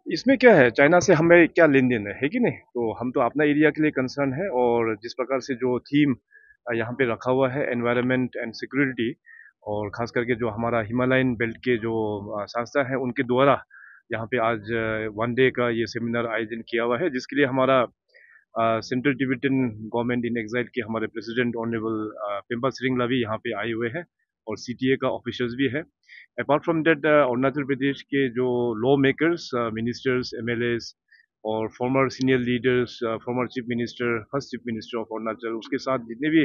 इसमें क्या है, चाइना से हमें क्या लेन-देन है कि नहीं? तो हम तो अपना एरिया के लिए कंसर्न है और जिस प्रकार से जो थीम यहाँ पे रखा हुआ है एनवायरनमेंट एंड सिक्योरिटी और ख़ास करके जो हमारा हिमालयन बेल्ट के जो संस्था है उनके द्वारा यहाँ पे आज 1 डे का ये सेमिनार आयोजन किया हुआ है जिसके लिए हमारा central Tibetan government in exile के हमारे प्रेसिडेंट ऑनरेबल पेम्पा सिरिंगला भी यहाँ पे आए हुए हैं और सीटीए का ऑफिसर्स भी है। Apart from that Arunachal Pradesh के जो लॉ मेकर्स, मिनिस्टर्स, एमएलएस और farmer senior leaders, former chief minister, first chief minister of Arunachal, उसके साथ जितने भी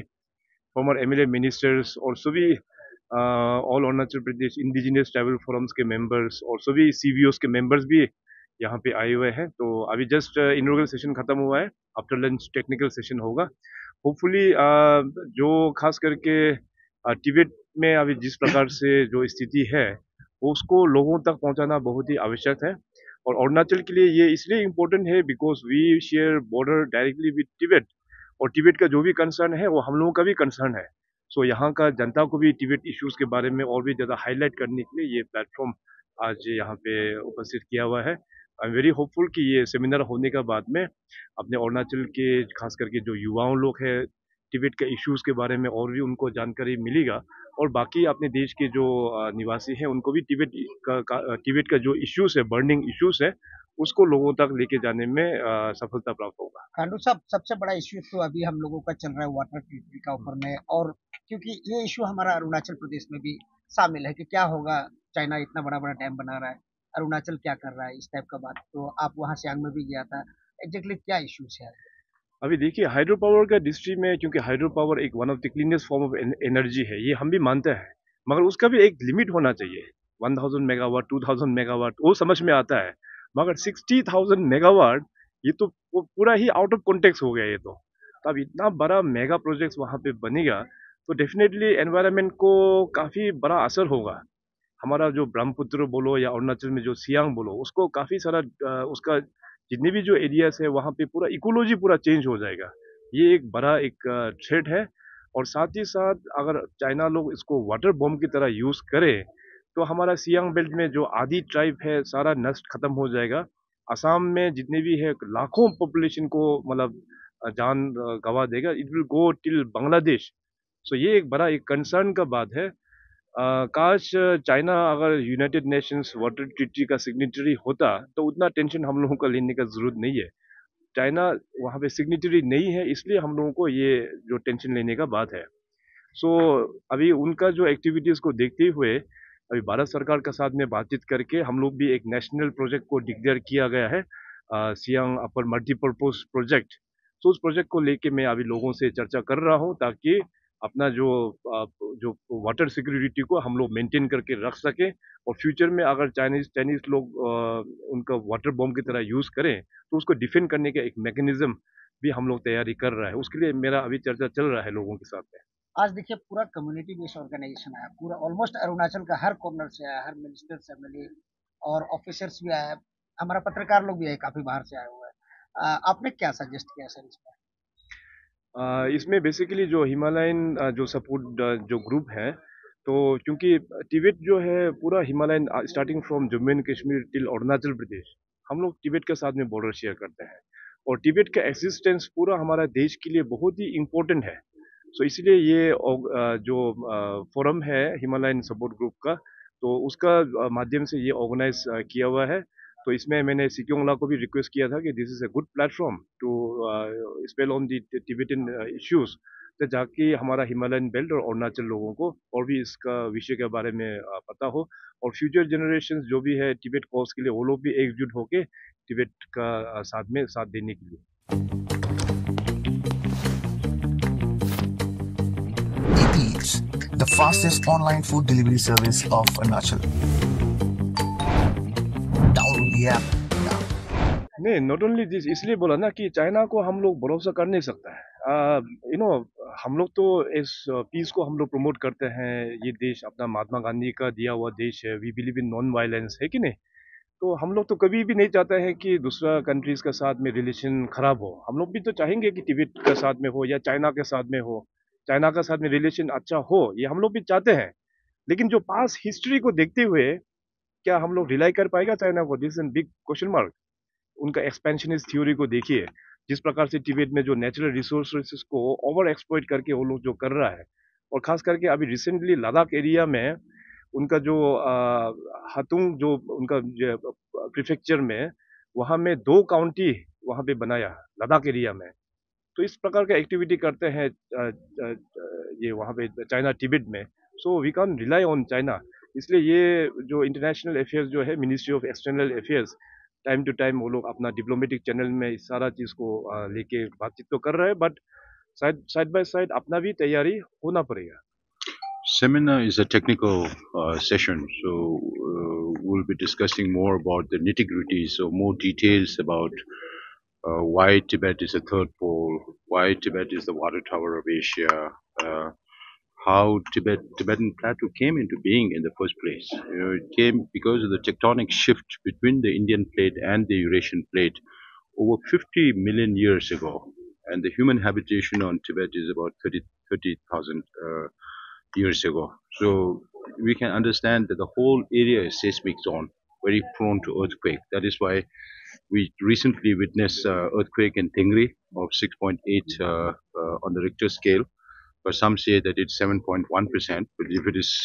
फॉर्मर एमएलए मिनिस्टर्स और सभी all Arunachal Pradesh indigenous tribal forums के मेंबर्स और सभी सीवीओस के मेंबर्स भी यहाँ पे आए हुए हैं। तो अभी जस्ट इनॉग्रेशन सेशन खत्म हुआ है, आफ्टर लंच टेक्निकल सेशन होगा। होपफुली जो खास करके तिब्बत में अभी जिस प्रकार से जो स्थिति है उसको लोगों तक पहुंचाना बहुत ही आवश्यक है और अरुणाचल के लिए ये इसलिए इम्पोर्टेंट है because we share border directly with Tibet और तिब्बत का जो भी कंसर्न है वो हम लोगों का भी कंसर्न है। सो यहाँ का जनता को भी तिब्बत इश्यूज के बारे में और भी ज़्यादा हाईलाइट करने के लिए ये प्लेटफॉर्म आज यहाँ पे उपस्थित किया हुआ है। आई एम वेरी होपफुल कि ये सेमिनार होने के बाद में अपने अरुणाचल के खास करके जो युवाओं लोग हैं तिब्बत के इश्यूज के बारे में और भी उनको जानकारी मिलेगा और बाकी अपने देश के जो निवासी हैं उनको भी तिब्बत का जो इश्यूज है, बर्निंग इश्यूज है, उसको लोगों तक लेके जाने में सफलता प्राप्त होगा। खांडू साहब, सबसे बड़ा इश्यू तो अभी हम लोगों का चल रहा है वाटर ट्रीटमेंट का ऊपर में, और क्योंकि ये इश्यू हमारा अरुणाचल प्रदेश में भी शामिल है कि क्या होगा, चाइना इतना बड़ा बड़ा डैम बना रहा है, अरुणाचल क्या कर रहा है, इस टाइप का बात। तो आप वहाँ सियांग में भी गया था, एग्जैक्टली क्या इश्यूज है? अभी देखिए हाइड्रो पावर का डिस्ट्री में क्योंकि हाइड्रो पावर एक one of the cleanest form of energy है, ये हम भी मानते हैं, मगर उसका भी एक लिमिट होना चाहिए। 1000 मेगावाट, 2000 मेगावाट वो समझ में आता है, मगर 60,000 मेगावाट ये तो वो पूरा ही आउट ऑफ कॉन्टेक्स्ट हो गया ये तो अब इतना बड़ा मेगा प्रोजेक्ट वहाँ पे बनेगा तो डेफिनेटली एनवायरनमेंट को काफ़ी बड़ा असर होगा। हमारा जो ब्रह्मपुत्र बोलो या अरुणाचल में जो सियांग बोलो उसको काफ़ी सारा उसका जितने भी जो एरियाज है वहाँ पे पूरा इकोलॉजी पूरा चेंज हो जाएगा। ये एक बड़ा एक थ्रेट है और साथ ही साथ अगर चाइना लोग इसको वाटर बॉम्ब की तरह यूज़ करे तो हमारा सियांग बेल्ट में जो आदि ट्राइब है सारा नष्ट खत्म हो जाएगा। असम में जितने भी है लाखों पॉपुलेशन को मतलब जान गंवा देगा। It will go till Bangladesh. So ये एक बड़ा एक कंसर्न का बात है। काश चाइना अगर यूनाइटेड नेशंस वाटर ट्रीटी का सिग्नेटरी होता तो उतना टेंशन हम लोगों को लेने का जरूरत नहीं है। चाइना वहाँ पे सिग्नेटरी नहीं है इसलिए हम लोगों को ये जो टेंशन लेने का बात है। सो अभी उनका जो एक्टिविटीज़ को देखते हुए अभी भारत सरकार के साथ में बातचीत करके हम लोग भी एक नेशनल प्रोजेक्ट को डिक्लेयर किया गया है, सियांग अपर मल्टीपर्पज प्रोजेक्ट। तो उस प्रोजेक्ट को लेके मैं अभी लोगों से चर्चा कर रहा हूँ ताकि अपना जो वाटर सिक्योरिटी को हम लोग मेंटेन करके रख सकें और फ्यूचर में अगर चाइनीज चाइनीज लोग उनका वाटर बॉम्ब की तरह यूज़ करें तो उसको डिफेंड करने का एक मैकेनिज्म भी हम लोग तैयारी कर रहा है। उसके लिए मेरा अभी चर्चा चल रहा है लोगों के साथ में। आज देखिए पूरा कम्युनिटी बेस्ड ऑर्गेनाइजेशन आया, पूरा ऑलमोस्ट अरुणाचल का हर कॉर्नर से आया, हर मिनिस्टर से मिले और ऑफिसर्स भी आया, हमारा पत्रकार लोग भी आए, काफी बाहर से आए हुए हैं। आपने क्या सजेस्ट किया सर इसमें? इसमें बेसिकली जो हिमालयन जो सपोर्ट जो ग्रुप है तो क्योंकि तिब्बत जो है पूरा Himalayan starting from Jammu and Kashmir till Arunachal Pradesh हम लोग तिब्बत के साथ में बॉर्डर शेयर करते हैं और तिब्बत का एक्सिस्टेंस पूरा हमारा देश के लिए बहुत ही इम्पोर्टेंट है। सो इसलिए ये जो फोरम है हिमालयन सपोर्ट ग्रुप का तो उसका माध्यम से ये ऑर्गेनाइज किया हुआ है। तो इसमें मैंने सिक्योंगला को भी रिक्वेस्ट किया था कि this is a good platform to spell on the Tibetan issues, तो जाके हमारा हिमालयन बेल्ट और अरुणाचल लोगों को और भी इसका विषय के बारे में पता हो और फ्यूचर जनरेशन जो भी है तिब्बत कॉज के लिए वो लोग भी एकजुट होके तिब्बत का साथ में साथ देने के लिए। Eats, the fastest online food delivery service of Arunachal. Download the app now. नहीं, नॉट ओनली दिस, इसलिए बोला ना कि चाइना को हम लोग भरोसा कर नहीं सकता है। यू नो हम लोग तो इस पीस को हम लोग प्रमोट करते हैं, ये देश अपना महात्मा गांधी का दिया हुआ देश है, we believe in non violence, है कि नहीं? तो हम लोग तो कभी भी नहीं चाहते हैं कि दूसरा कंट्रीज के साथ में रिलेशन खराब हो। हम लोग भी तो चाहेंगे कि तिब्बत के साथ में हो या चाइना के साथ में हो, चाइना के साथ में रिलेशन अच्छा हो, ये हम लोग भी चाहते हैं। लेकिन जो पास हिस्ट्री को देखते हुए क्या हम लोग रिलाई कर पाएगा चाइना को? This is big question mark. उनका एक्सपेंशनिस्ट थ्योरी को देखिए, जिस प्रकार से तिब्बत में जो नेचुरल रिसोर्सेज को ओवर एक्सप्लॉइट करके वो लोग जो कर रहा है, और खास करके अभी रिसेंटली लद्दाख एरिया में उनका जो हाथुंग जो उनका प्रीफेक्चर में, वहाँ में 2 काउंटी वहाँ पे बनाया लद्दाख एरिया में। तो इस प्रकार का एक्टिविटी करते हैं ये वहाँ पे चाइना तिब्बत में। So we can rely on China. इसलिए ये जो इंटरनेशनल अफेयर्स जो है, ministry of external affairs, time to time वो लोग अपना डिप्लोमेटिक चैनल में इस सारा चीज़ को लेके बातचीत तो कर रहे हैं, बट साइड बाय साइड अपना भी तैयारी होना पड़ेगा। Seminar is a technical session, so we'll be discussing more about the nitty-gritty, so more details about why Tibet is a third pole, why Tibet is the water tower of Asia, how Tibetan Plateau came into being in the first place. You know, it came because of the tectonic shift between the Indian plate and the Eurasian plate over 50 million years ago, and the human habitation on Tibet is about 30,000 years ago. So we can understand that the whole area is seismic zone, very prone to earthquake. That is why we recently witnessed earthquake in Tingri of 6.8 on the Richter scale. But some say that it's 7.1%. But if it is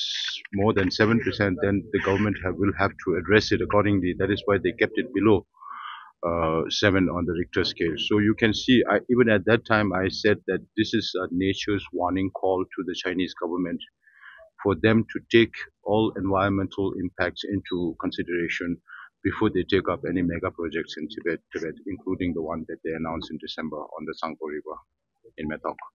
more than 7%, then the government will have to address it accordingly. That is why they kept it below 7 on the Richter scale. So you can see, even at that time, I said that this is nature's warning call to the Chinese government for them to take all environmental impacts into consideration before they take up any mega projects in Tibet, including the one that they announced in December on the Tsangpo River in Methok.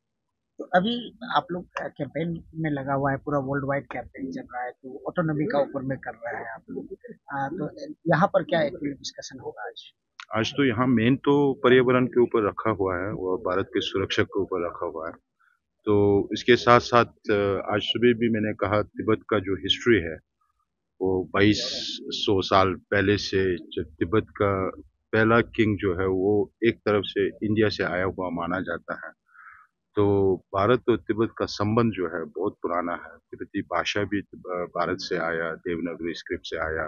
तो अभी आप लोग campaign में लगा हुआ है, पूरा world wide campaign चल रहा है, तो ऑटोनॉमी का ऊपर में कर रहे हैं आप लोग, तो यहाँ पर क्या डिस्कशन होगा आज? आज तो यहाँ मेन तो पर्यावरण के ऊपर रखा हुआ है, वो भारत के सुरक्षा के ऊपर रखा हुआ है। तो इसके साथ साथ आज सुबह भी मैंने कहा, तिब्बत का जो हिस्ट्री है वो 2200 साल पहले से, जब तिब्बत का पहला किंग जो है वो एक तरफ से इंडिया से आया हुआ माना जाता है। तो भारत और तिब्बत का संबंध जो है बहुत पुराना है। तिब्बती भाषा भी भारत से आया, देवनागरी स्क्रिप्ट से आया।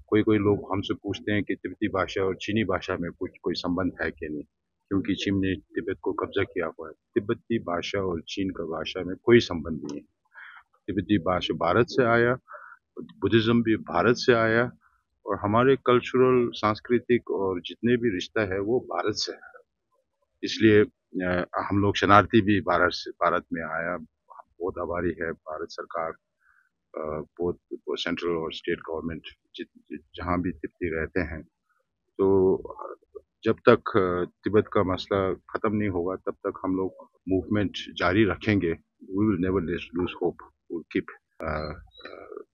कोई लोग हमसे पूछते हैं कि तिब्बती भाषा और चीनी भाषा में कोई संबंध है कि नहीं, क्योंकि चीन ने तिब्बत को कब्जा किया हुआ है। तिब्बती भाषा और चीन का भाषा में कोई संबंध नहीं है। तिब्बती भाषा भारत से आया, बुद्धिज्म भी भारत से आया, और हमारे कल्चरल, सांस्कृतिक और जितने भी रिश्ता है वो भारत से है। इसलिए हम लोग शरणार्थी भी भारत में आया। बहुत आभारी है भारत सरकार, बहुत सेंट्रल और स्टेट गवर्नमेंट, जहाँ भी तिब्बती रहते हैं। तो जब तक तिब्बत का मसला खत्म नहीं होगा तब तक हम लोग मूवमेंट जारी रखेंगे। We will never lose hope. We'll keep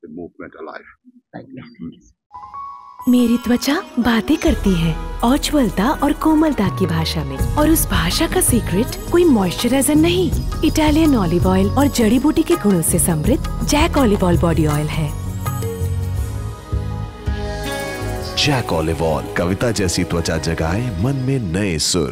the movement alive. मेरी त्वचा बातें करती है उज्ज्वलता और कोमलता की भाषा में, और उस भाषा का सीक्रेट कोई मॉइस्चराइजर नहीं, इटालियन ऑलिव ऑयल और जड़ी बूटी के गुणों से समृद्ध Jack olive oil body oil है। जैक ऑलिव ऑयल, कविता जैसी त्वचा जगाए मन में नए सुर।